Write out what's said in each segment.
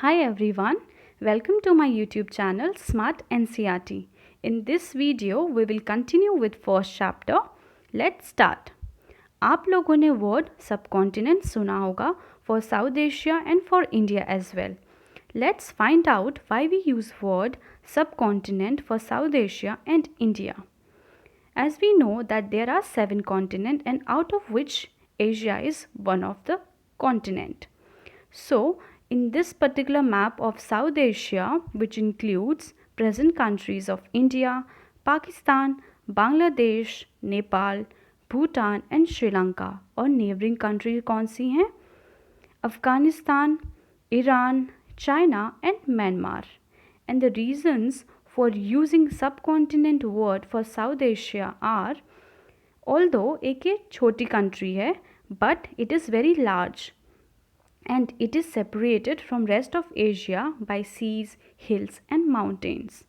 Hi everyone, welcome to my YouTube channel Smart NCRT. In this video, we will continue with first chapter. Let's start. आप लोगों ने word subcontinent सुना होगा for South Asia and for India as well. Let's find out why we use word subcontinent for South Asia and India. As we know that there are 7 continents and out of which Asia is one of the continent. So, in this particular map of South Asia, which includes present countries of India, Pakistan, Bangladesh, Nepal, Bhutan and Sri Lanka और neighboring countries कौन सी हैं? Afghanistan, Iran, China and Myanmar. And the reasons for using subcontinent word for South Asia are, although एक ये छोटी country है, but it is very large and it is separated from rest of Asia by seas, hills and mountains.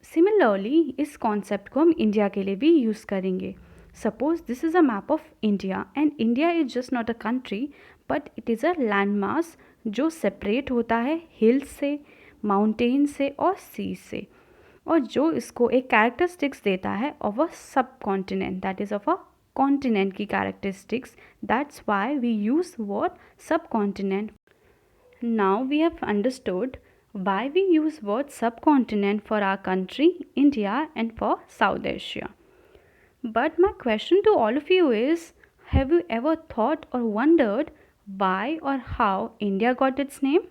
Similarly, इस concept को हम India के लिए भी use करेंगे. Suppose this is a map of India and India is just not a country but it is a landmass जो separate होता है hills से, mountains से और seas से और जो इसको एक characteristics देता है of a subcontinent, that is of a continent की characteristics. That's why we use word subcontinent. Now we have understood why we use word subcontinent for our country India and for South Asia. But my question to all of you is, have you ever thought or wondered why or how India got its name?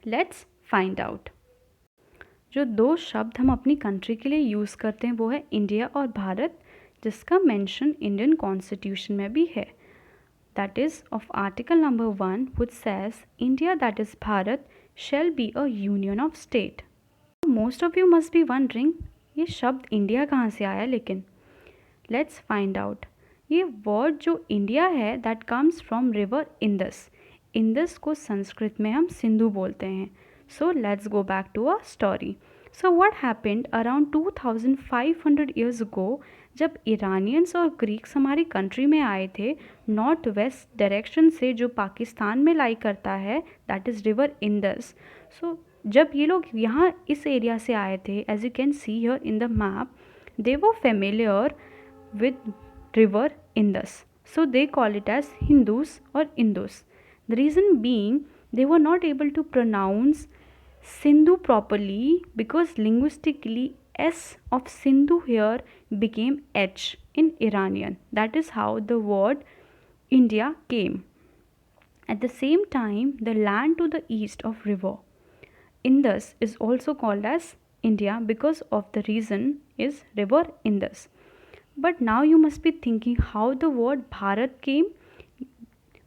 Let's find out. जो दो शब्द हम अपनी country के लिए use करते हैं वो है इंडिया और भारत, जिसका मेंशन इंडियन कॉन्स्टिट्यूशन में भी है. That is of article number 1 which says India, that is Bharat, shall be a union of state. Most of you must be wondering ये शब्द इंडिया कहाँ से आया लेकिन. Let's find out. ये वर्ड जो इंडिया है that comes from river Indus. Indus को संस्कृत में हम सिंधु बोलते हैं. So let's go back to a story. So what happened around 2500 years ago जब ईरानियंस और ग्रीक्स हमारी कंट्री में आए थे नॉर्थ वेस्ट डायरेक्शन से जो पाकिस्तान में लाई करता है that is river Indus. So जब ये लोग यहाँ इस एरिया से आए थे, as you can see here in the map, they were familiar with river Indus. So they call it as Hindus or Indus. The reason being they were not able to pronounce Sindhu properly because linguistically S of Sindhu here became H in Iranian. That is how the word India came. At the same time, the land to the east of river Indus is also called as India because of the reason is river Indus. But now you must be thinking how the word Bharat came.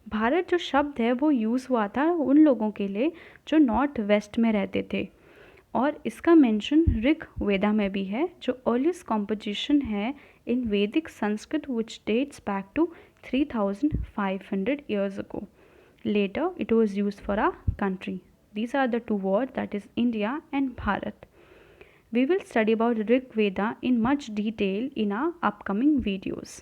Bharat जो शब्द है वो use हुआ था उन लोगों के लिए जो नॉर्थ वेस्ट में रहते थे और इसका मेंशन ऋग वेदा में भी है जो अर्लीस्ट कॉम्पोजिशन है in Vedic Sanskrit which dates back to 3500 years ago. Later it was use for our country. These are the two word that is India and Bharat. We will study about Rig Veda in much detail in our upcoming videos.